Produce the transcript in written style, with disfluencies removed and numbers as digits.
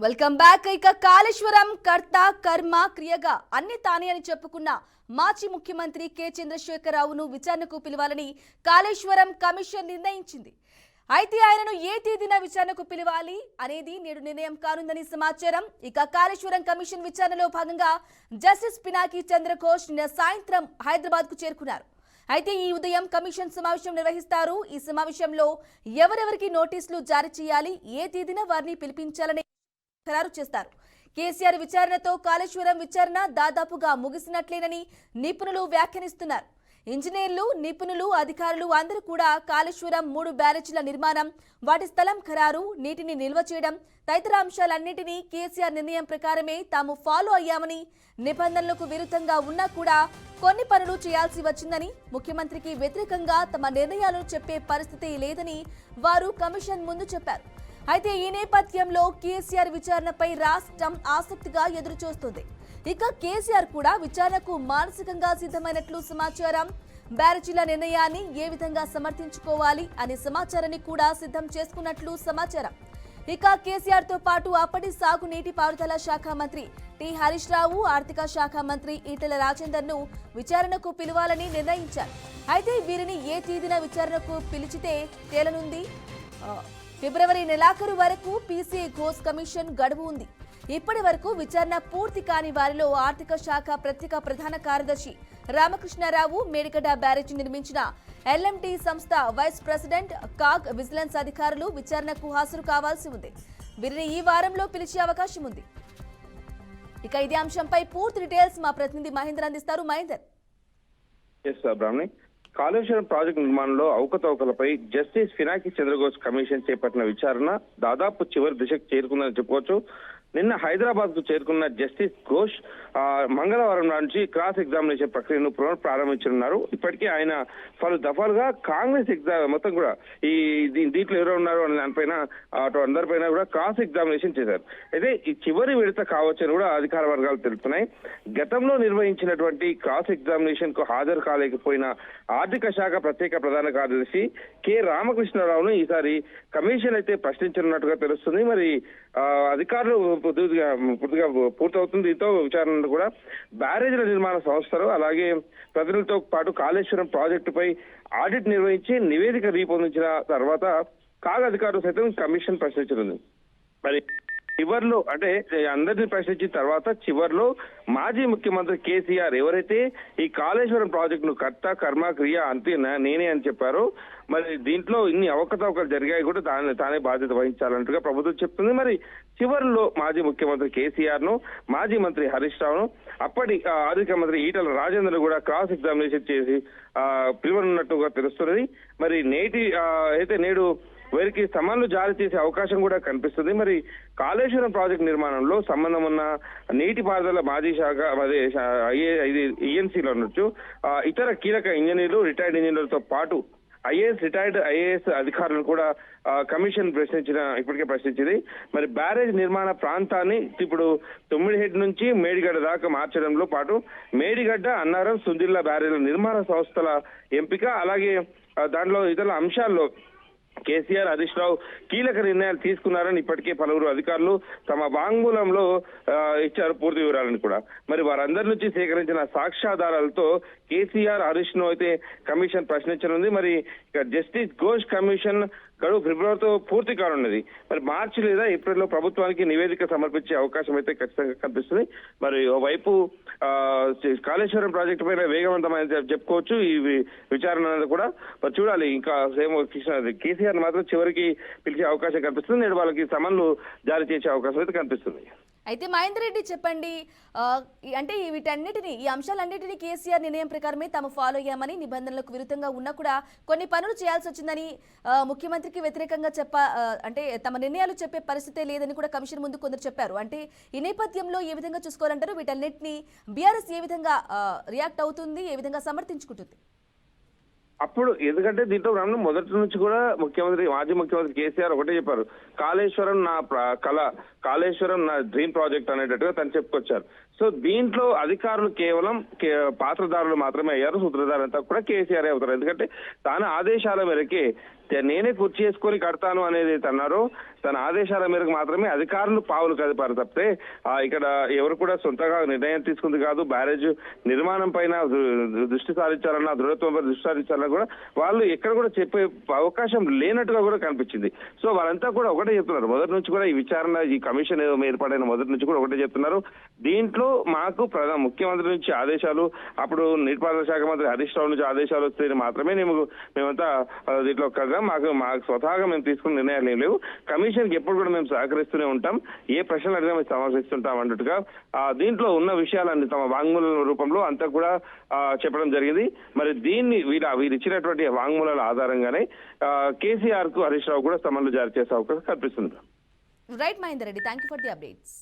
Welcome back. ఇక కాళేశ్వరం కర్త కర్మ క్రియగా అన్ని తానే అని చెప్పుకున్న మాజీ ముఖ్యమంత్రి కె చంద్రశేఖరరావును విచారణకు పిలవాలని కాళేశ్వరం కమిషన్ నిర్ణయించింది. అయితే ఆయనను ఏ తేదీన విచారణకు పిలవాలి అనేది నేడు నిర్ణయం కానుందని సమాచారం. ఇక కాళేశ్వరం కమిషన్ విచారణలో భాగంగా జస్టిస్ పినాకి చంద్రఘోష్ నిన్న సాయంత్రం హైదరాబాద్ కు చేరుకున్నారు. అయితే ఈ ఉదయం కమిషన్ సమావేశం నిర్వహిస్తారు. ఈ సమావేశంలో ఎవరెవరికి నోటీసులు జారీ చేయాలి, ఏ తేదీన వారిని పిలిపించాలని ఖరారు చేస్తారు. కేసీఆర్ విచారణతో కాళేశ్వరం విచారణ దాదాపుగా ముగిసినట్లేనని నిపుణులు వ్యాఖ్యానిస్తున్నారు. ఇంజనీర్లు, నిపుణులు, అధికారులు అందరూ కూడా కాళేశ్వరం 3 బ్యారేజీల నిర్మాణం, వాటి స్థలం ఖరారు, నీటిని నిల్వ చేయడం తదితర అంశాలన్నింటినీ కేసీఆర్ నిర్ణయం ప్రకారమే తాము ఫాలో అయ్యామని, నిబంధనలకు విరుద్ధంగా ఉన్నా కూడా కొన్ని పనులు చేయాల్సి వచ్చిందని, ముఖ్యమంత్రికి వ్యతిరేకంగా తమ నిర్ణయాలను చెప్పే పరిస్థితి లేదని వారు కమిషన్ ముందు చెప్పారు. అయితే ఈ నేపథ్యంలో కేసీఆర్ విచారణపై రాష్ట్రం ఆసక్తిగా ఎదురుచూస్తుంది. ఇక కేసీఆర్ కూడా విచారణకు మానసికంగా సిద్ధమైనట్లు సమాచారం. బ్యారేజీల నిర్ణయాన్ని ఏ విధంగా సమర్థించుకోవాలి అనే సమాచారాన్ని కూడా సిద్ధం చేసుకున్నట్లు సమాచారం. ఇక కేసీఆర్ తో పాటు అప్పటి సాగు నీటిపారుదల శాఖ మంత్రి టి హరీష్ రావు, ఆర్థిక శాఖ మంత్రి ఈటెల రాజేందర్ ను విచారణకు పిలవాలని నిర్ణయించారు. అయితే వీరిని ఏ తేదీన విచారణకు పిలిచితే తేలనుంది. ఫిబ్రవరి నెలాఖరు వరకు పీసీ ఘోష్ కమిషన్ గడువు ఉంది. ఇప్పటి వరకు విచారణ పూర్తి కాని వారిలో ఆర్థిక శాఖ ప్రత్యేక ప్రధాన కార్యదర్శి రామకృష్ణారావు, మేడిగడ్డ బ్యారేజీ నిర్మించిన ఎల్ఎంటీ సంస్థ వైస్ ప్రెసిడెంట్, కాగ్ విజిలెన్స్ అధికారులు విచారణకు హాజరు కావాల్సి ఉంది. వీరిని ఈ వారంలో పిలిచే అవకాశం ఉంది. ఇక ఇదే అంశంపై పూర్తి డీటెయిల్స్ మా ప్రతినిధి మహేందర్ అందిస్తారు. మహేందర్. కాళేశ్వరం ప్రాజెక్టు నిర్మాణంలో అవకతవకలపై జస్టిస్ పినాకి చంద్రఘోష్ కమిషన్ చేపట్టిన విచారణ దాదాపు చివరి దశకు చేరుకుందని చెప్పుకోవచ్చు. నిన్న హైదరాబాద్ కు చేరుకున్న జస్టిస్ ఘోష్ మంగళవారం నుంచి క్రాస్ ఎగ్జామినేషన్ ప్రక్రియను ప్రారంభించనున్నారు. ఇప్పటికే ఆయన పలు దఫాలుగా కాంగ్రెస్ ఎగ్జామ్ మొత్తం కూడా ఈ దీంట్లో ఎవరు ఉన్నారు అనే దానిపైన అటు అందరిపైన కూడా క్రాస్ ఎగ్జామినేషన్ చేశారు. అయితే ఈ చివరి విడత కావచ్చని కూడా అధికార వర్గాలు తెలుపుతున్నాయి. గతంలో నిర్వహించినటువంటి క్రాస్ ఎగ్జామినేషన్ కు హాజరు కాలేకపోయిన ఆర్థిక శాఖ ప్రత్యేక ప్రధాన కార్యదర్శి కె రామకృష్ణారావును ఈసారి కమిషన్ అయితే ప్రశ్నించనున్నట్టుగా తెలుస్తుంది. మరి అధికారులు పూర్తిగా పూర్తవుతుంది. దీంతో విచారణ కూడా బ్యారేజీల నిర్మాణ సంస్థలు అలాగే ప్రజలతో పాటు కాళేశ్వరం ప్రాజెక్టుపై ఆడిట్ నిర్వహించి నివేదిక రూపొందించిన తర్వాత కాగ్ అధికారులు సైతం కమిషన్ ప్రశ్నించనుంది. మరి చివర్లో అంటే అందరినీ ప్రశ్నించిన తర్వాత చివర్లో మాజీ ముఖ్యమంత్రి కేసీఆర్ ఎవరైతే ఈ కాళేశ్వరం ప్రాజెక్టును కర్త కర్మ క్రియ అంతే నేనే అని చెప్పారో, మరి దీంట్లో ఇన్ని అవకతవకలు జరిగాయి కూడా తానే బాధ్యత వహించాలంటగా ప్రభుత్వం చెప్తుంది. మరి చివరిలో మాజీ ముఖ్యమంత్రి కేసీఆర్ ను, మాజీ మంత్రి హరీష్ రావును, అప్పటి ఆర్థిక మంత్రి ఈటెల రాజేందర్ కూడా క్రాస్ ఎగ్జామినేషన్ చేసి పిలువనున్నట్టుగా తెలుస్తున్నది. మరి నేడు వీరికి సమన్లు జారీ చేసే అవకాశం కూడా కనిపిస్తుంది. మరి కాళేశ్వరం ప్రాజెక్టు నిర్మాణంలో సంబంధం ఉన్న నీటిపారుదల మాజీ శాఖ ఈఎన్సీలో ఉండొచ్చు, ఇతర కీలక ఇంజనీర్లు, రిటైర్డ్ ఇంజనీర్లతో పాటు రిటైర్డ్ ఐఏఎస్ అధికారులను కూడా కమిషన్ ఇప్పటికే ప్రశ్నించింది. మరి బ్యారేజ్ నిర్మాణ ప్రాంతాన్ని ఇప్పుడు తుమ్మిడిహెడ్ నుంచి మేడిగడ్డ దాకా మార్చడంలో పాటు మేడిగడ్డ, అన్నారం, సుందిల్లా బ్యారేజ్ల నిర్మాణ సంస్థల ఎంపిక అలాగే దాంట్లో ఇతర అంశాల్లో కేసీఆర్, హరీష్ రావు కీలక నిర్ణయాలు తీసుకున్నారని ఇప్పటికే పలువురు అధికారులు తమ వాంగ్మూలంలో ఇచ్చారు పూర్తి వివరాలను కూడా. మరి వారందరి నుంచి సేకరించిన సాక్ష్యాధారాలతో కేసీఆర్, హరీష్ ను అయితే కమిషన్ ప్రశ్నించనుంది. మరి ఇక జస్టిస్ ఘోష్ కమిషన్ గడువు ఫిబ్రవరితో పూర్తి కానున్నది. మరి మార్చి లేదా ఏప్రిల్లో ప్రభుత్వానికి నివేదిక సమర్పించే అవకాశం అయితే ఖచ్చితంగా కనిపిస్తుంది. మరి ఓవైపు కాళేశ్వరం ప్రాజెక్టు పైన వేగవంతమైన చెప్పుకోవచ్చు ఈ విచారణ అనేది కూడా. మరి చూడాలి, ఇంకా కేసీఆర్ మాత్రం చివరికి పిలిచే అవకాశం కనిపిస్తుంది. నేడు వాళ్ళకి సమన్లు జారీ చేసే అవకాశం అయితే కనిపిస్తుంది. అయితే మహేందర్ రెడ్డి చెప్పండి, అంటే వీటన్నిటిని ఈ అంశాలన్నింటినీ కేసీఆర్ నిర్ణయం ప్రకారమే తాము ఫాలో అయ్యామని, నిబంధనలకు విరుద్ధంగా ఉన్నా కూడా కొన్ని పనులు చేయాల్సి వచ్చిందని, ముఖ్యమంత్రికి వ్యతిరేకంగా అంటే తమ నిర్ణయాలు చెప్పే పరిస్థితే లేదని కూడా కమిషన్ ముందు కొందరు చెప్పారు. అంటే ఈ నేపథ్యంలో ఏ విధంగా చూసుకోవాలంటారు? వీటన్నిటిని బీఆర్ఎస్ ఏ విధంగా రియాక్ట్ అవుతుంది, ఏ విధంగా సమర్థించుకుంటుంది? అప్పుడు ఎందుకంటే దీంట్లో మొదటి నుంచి కూడా మాజీ ముఖ్యమంత్రి కేసీఆర్ ఒకటే చెప్పారు, కాళేశ్వరం నా కళ, కాళేశ్వరం నా డ్రీమ్ ప్రాజెక్ట్ అనేటట్టుగా తను చెప్పుకొచ్చారు. సో దీంట్లో అధికారులు కేవలం పాత్రదారులు మాత్రమే అయ్యారు, సూత్రధారులంతా కూడా కేసీఆర్ అవుతారు. ఎందుకంటే తాను ఆదేశాల మేరకే నేనే కుర్చీ చేసుకొని కడతాను అనేది అన్నారో తన ఆదేశాల మేరకు మాత్రమే అధికారులు పావులు కదిపారు తప్పితే ఇక్కడ ఎవరు కూడా సొంతగా నిర్ణయం తీసుకుంది కాదు. బ్యారేజ్ నిర్మాణం పైన దృష్టి సారించాలన్నా, దృఢత్వంపై దృష్టి సారించాలన్నా కూడా వాళ్ళు ఎక్కడ కూడా చెప్పే అవకాశం లేనట్టుగా కూడా కనిపించింది. సో వాళ్ళంతా కూడా ఒకటే చెప్తున్నారు. మొదటి నుంచి కూడా ఈ విచారణ, ఈ కమిషన్ ఏర్పాటైన మొదటి నుంచి కూడా ఒకటే చెప్తున్నారు. దీంట్లో మాకు ముఖ్యమంత్రి నుంచి ఆదేశాలు, అప్పుడు నీటిపారుదల శాఖ మంత్రి హరీష్ రావు నుంచి ఆదేశాలు వస్తే మాత్రమే మేమంతా దీంట్లో మాకు స్వతహాగా మేము తీసుకున్న నిర్ణయాలు ఏం లేవు. కమిషన్కి ఎప్పుడు కూడా మేము సహకరిస్తూనే ఉంటాం, ఏ ప్రశ్నలు అడిగినా మేము సమర్పిస్తుంటాం అన్నట్టుగా దీంట్లో ఉన్న విషయాలన్నీ తమ వాంగ్మూల రూపంలో అంతా కూడా చెప్పడం జరిగింది. మరి దీన్ని వీరు ఇచ్చినటువంటి వాంగ్మూలాల ఆధారంగానే కేసీఆర్ కు హరీష్ రావు కూడా సమన్లు జారీ చేసే అవకాశం కనిపిస్తుంది. Right Mahender Reddy, thank you for the updates.